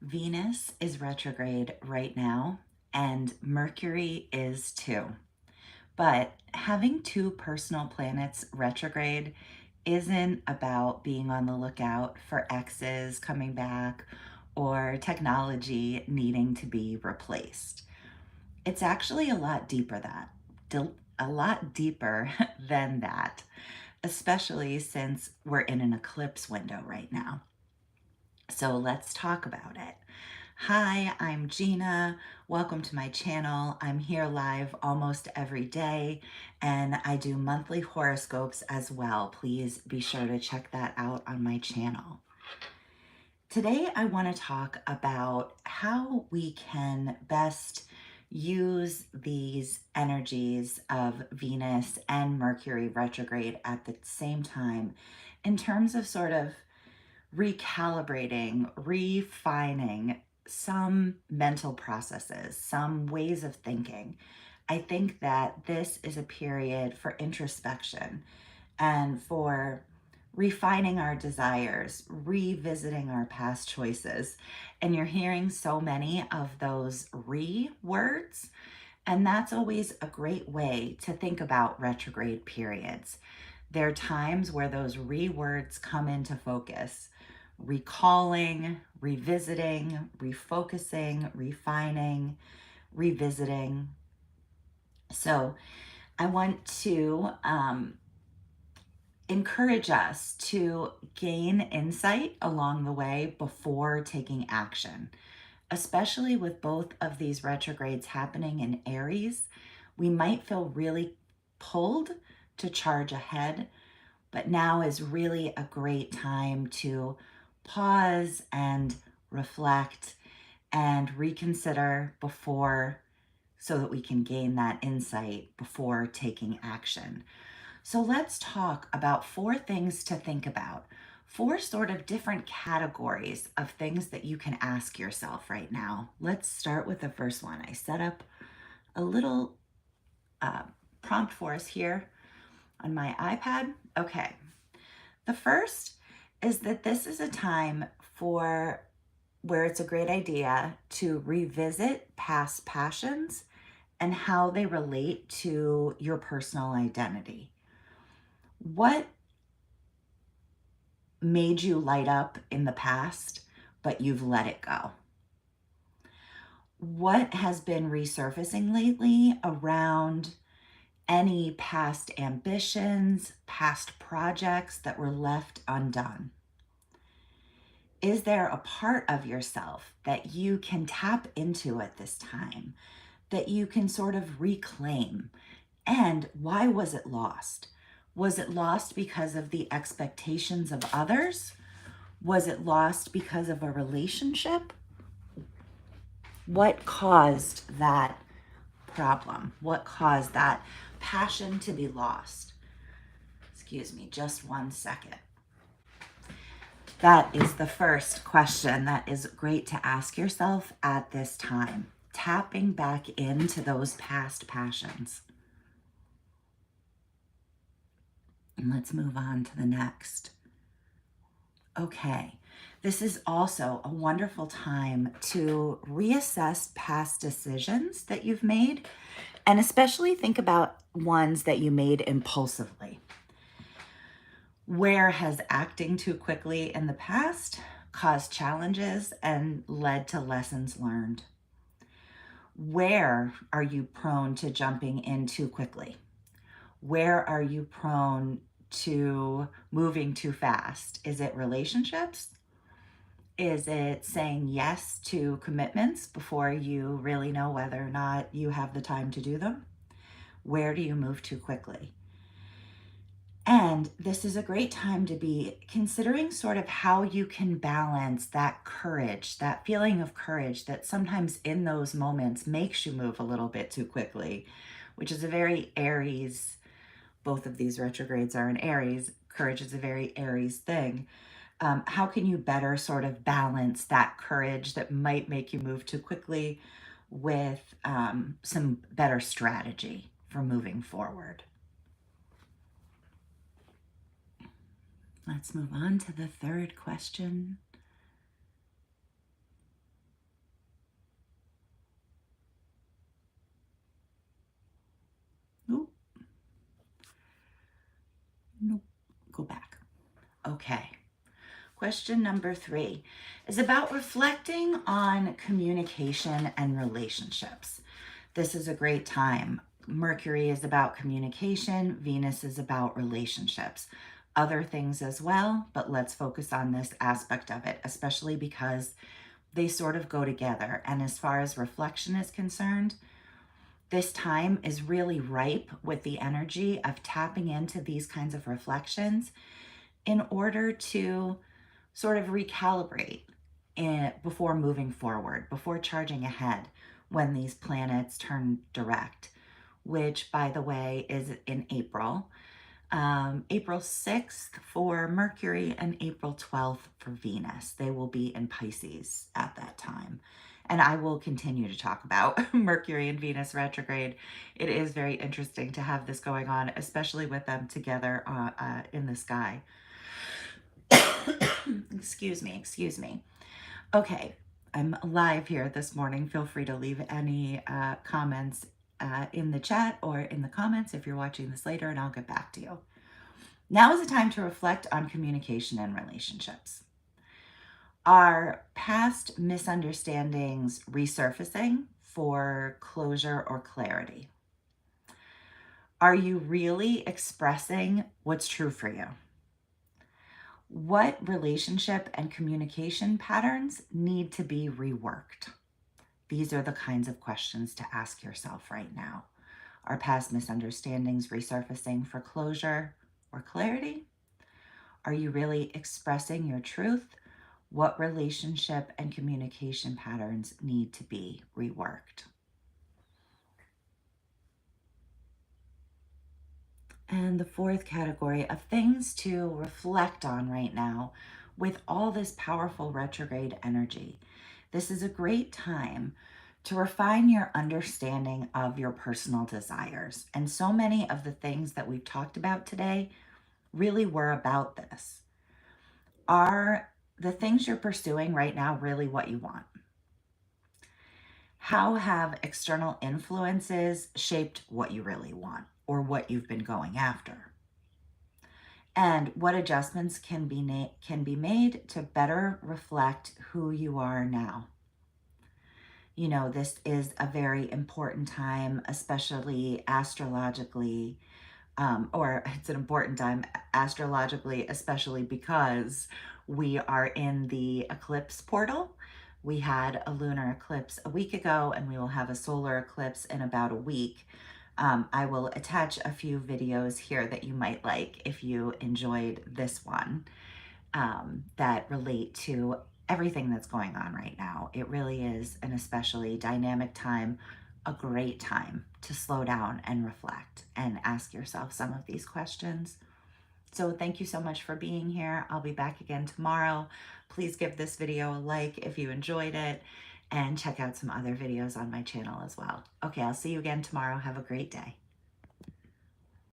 Venus is retrograde right now, and Mercury is too. But having two personal planets retrograde isn't about being on the lookout for exes coming back or technology needing to be replaced. It's actually a lot deeper a lot deeper than that, especially since we're in an eclipse window right now. So let's talk about it. Hi, I'm Gina. Welcome to my channel. I'm here live almost every day and I do monthly horoscopes as well. Please be sure to check that out on my channel. Today, I want to talk about how we can best use these energies of Venus and Mercury retrograde at the same time in terms of sort of recalibrating, refining some mental processes, some ways of thinking. I think that this is a period for introspection and for refining our desires, revisiting our past choices. And you're hearing so many of those words, and that's always a great way to think about retrograde periods. There are times where those words come into focus, recalling, revisiting, refocusing, refining, revisiting. So I want to encourage us to gain insight along the way before taking action, especially with both of these retrogrades happening in Aries. We might feel really pulled to charge ahead, but now is really a great time to pause and reflect and reconsider before, so that we can gain that insight before taking action. So let's talk about 4 things to think about, 4 sort of different categories of things that you can ask yourself right now. Let's start with the first one. I set up a little prompt for us here on my iPad. Okay. The first is that this is a time where it's a great idea to revisit past passions and how they relate to your personal identity. What made you light up in the past, but you've let it go? What has been resurfacing lately around any past ambitions, past projects that were left undone? Is there a part of yourself that you can tap into at this time, that you can sort of reclaim? And why was it lost? Was it lost because of the expectations of others? Was it lost because of a relationship? What caused that problem? What caused that passion to be lost? Excuse me, just 1 second. That is the first question that is great to ask yourself at this time. Tapping back into those past passions. And let's move on to the next. Okay, this is also a wonderful time to reassess past decisions that you've made, and especially think about ones that you made impulsively. Where has acting too quickly in the past caused challenges and led to lessons learned? Where are you prone to jumping in too quickly? Where are you prone to moving too fast? Is it relationships? Is it saying yes to commitments before you really know whether or not you have the time to do them? Where do you move too quickly? And this is a great time to be considering sort of how you can balance that courage, that feeling of courage that sometimes in those moments makes you move a little bit too quickly, which is a very Aries. Both of these retrogrades are in Aries. Courage is a very Aries thing. How can you better sort of balance that courage that might make you move too quickly with some better strategy for moving forward? Let's move on to the third question. Go back. Okay. Question number 3 is about reflecting on communication and relationships. This is a great time. Mercury is about communication, Venus is about relationships. Other things as well, but let's focus on this aspect of it, especially because they sort of go together. And as far as reflection is concerned, this time is really ripe with the energy of tapping into these kinds of reflections in order to sort of recalibrate before moving forward, before charging ahead when these planets turn direct, which, by the way, is in April. April 6th for Mercury and April 12th for Venus. They will be in Pisces at that time. And I will continue to talk about Mercury and Venus retrograde. It is very interesting to have this going on, especially with them together in the sky. Excuse me. Okay, I'm live here this morning. Feel free to leave any comments in the chat or in the comments if you're watching this later, and I'll get back to you. Now is the time to reflect on communication and relationships. Are past misunderstandings resurfacing for closure or clarity? Are you really expressing what's true for you? What relationship and communication patterns need to be reworked? These are the kinds of questions to ask yourself right now. Are past misunderstandings resurfacing for closure or clarity? Are you really expressing your truth? What relationship and communication patterns need to be reworked? And the fourth category of things to reflect on right now with all this powerful retrograde energy. This is a great time to refine your understanding of your personal desires. And so many of the things that we've talked about today really were about this. Are the things you're pursuing right now really what you want? How have external influences shaped what you really want or what you've been going after? And what adjustments can be made to better reflect who you are now? You know, this is a very important time, especially astrologically, or it's an important time astrologically, especially because we are in the eclipse portal. We had a lunar eclipse a week ago, and we will have a solar eclipse in about a week. I will attach a few videos here that you might like if you enjoyed this one that relate to everything that's going on right now. It really is an especially dynamic time, a great time to slow down and reflect and ask yourself some of these questions. So thank you so much for being here. I'll be back again tomorrow. Please give this video a like if you enjoyed it, and check out some other videos on my channel as well. Okay, I'll see you again tomorrow. Have a great day.